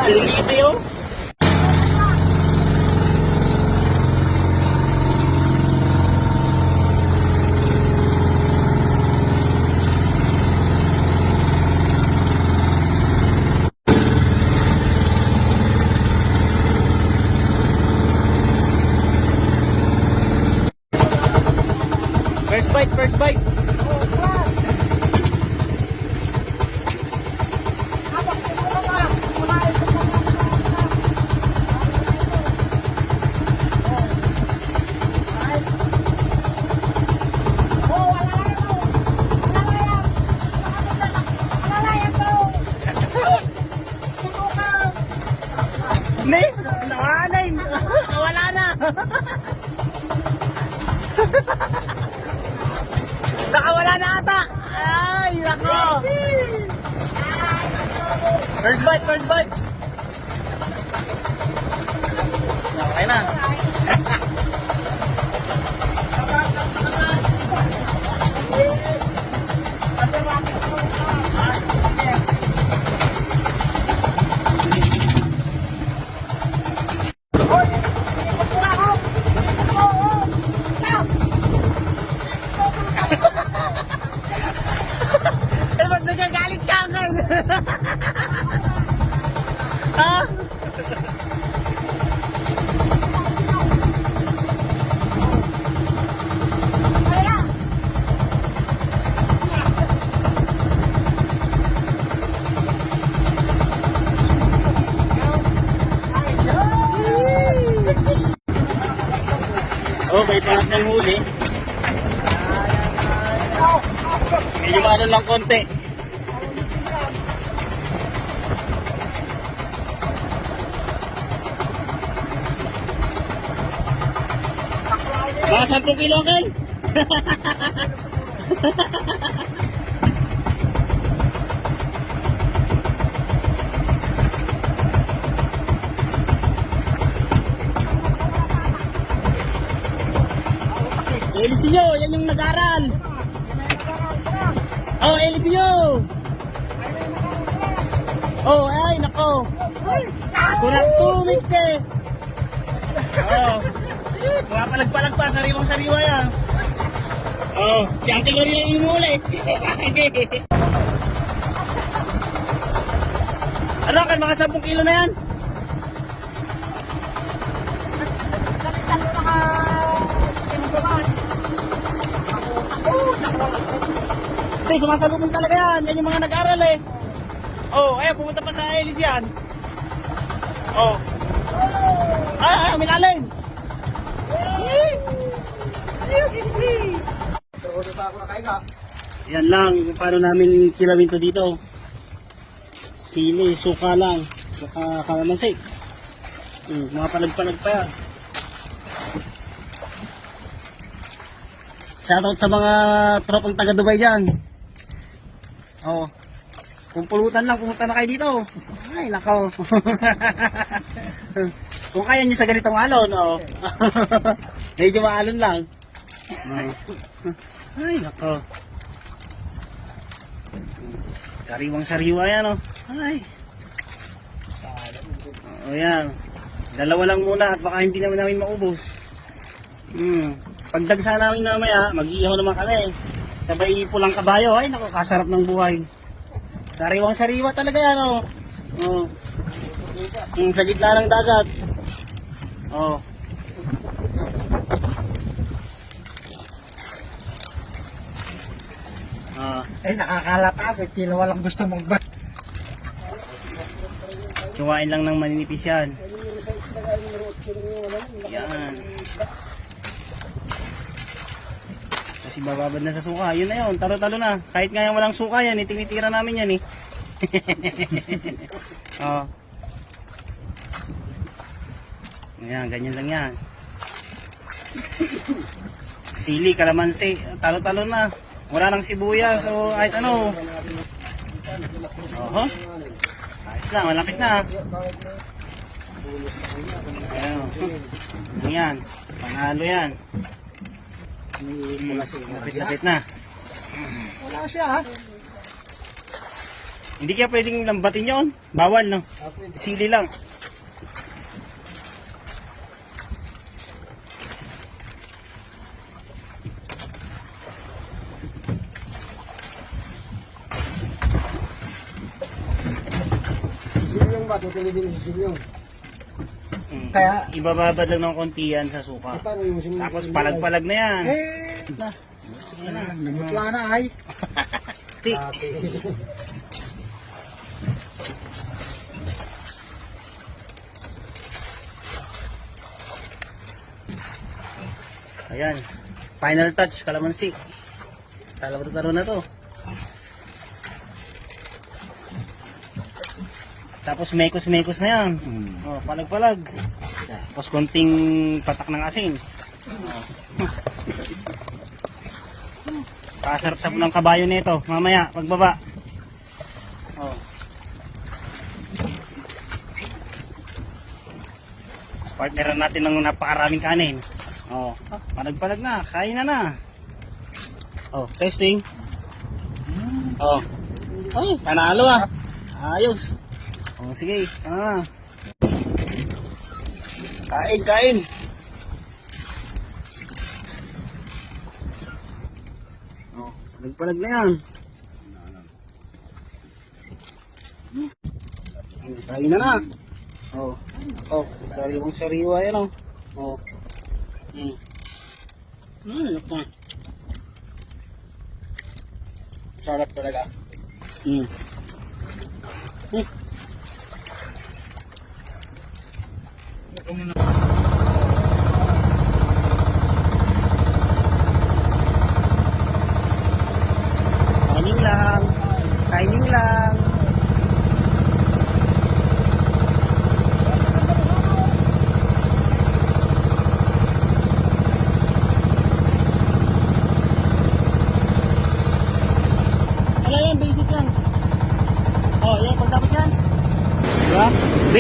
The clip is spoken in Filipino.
Liliit eh oh. First bite, first bite. Ne, nawanay. Wala na. Nakawala na ata. Ay, nako. First bite, first bite. Okay na. Eh, ba't nagagalit ka agad? Ha? Oh, may pahat ng huli. Medyo maano lang konti. Mga 10 kilo kan? Eliseo, yan yung nag-aral. Oh, Eliseo. Oh, ay, nako. Kurang tumig ka eh. Oh. Palag-palag pa, sariwang-sariwa yan. Oh, si Uncle Lori lang yung muli. Ano kan, mga 10 kilo na yan? Hindi, sumasalubong talaga yan. Yan yung mga nag-aral eh. Oh, ayun, pumunta pa sa Elis yan. Oh. Ay, umilalim. Yan lang, kung paano namin kilawin to dito. Sili, suka lang. Saka kalamansi. Mga palag-palag pa yan. Shoutout sa mga tropang taga Dubai dyan. Oh. Kung pulutan lang, pumunta na kayo dito. Ay, nakaw. Kung kaya nyo sa ganitong alon, oh. Medyo maalon lang. Ay, nakaw. Sariwang-sariwa yan, oh. Ay. Oh, yan. Dalawa lang muna at baka hindi namin maubos. Pagdagsa namin mamaya, mag-iihaw naman kami. Sabay pulang kabayo. Ay, naku, kasarap ng buhay. Sariwang-sariwa talaga yan, oh. Oh. Sa gitna ng dagat. Oh. Eh, nakakalata. Kila walang gusto mong ba? Tsuwain lang ng maninipis yan. Yan. Kasi bababad na sa suka. Yun na yun. Talo-talo na. Kahit nga yung walang suka yan, tinitira namin yan eh. Oh. Ayan, ganyan lang yan. Sili, kalamansi. Talo-talo na. Wala nang sibuyas o kahit ano. Oho. Ayos na, malapit na. Ayan. Panghalo yan. Lapit-lapit na. Wala siya, ha? Hindi kaya pwedeng lambatin yon. Bawal, no? Sili lang. Sisilyong ba? Tutulidin sa sisilyong. Kaya- ibababad lang ng konti yan sa suka. Paano yung sisilyong? Tapos palag-palag na yan. Namutla na ay. Si. Ayan. Final touch, kalamansi. Talo na to. Tapos mekos-mekos na yan. Oh, palag-palag. Tapos konting patak ng asin. Oh. Kasarap-sarap ng kabayo nito. Mamaya, pagbaba. Oh. Partneran natin ng napakaraming kanin. Oh, palag-palag na. Kain na. Oh, testing. Oh. Ay, panalo ah. Ayos. Oh, sige. Kain. Oh, palag-palag na yan. Kain na. Oh. Oh, sariwang-sariwa yan oh. Oh. Ito. Sarap talaga. Timing lang. Ano yan, basic yan. Oh, yan, pagtapos yan. Diba?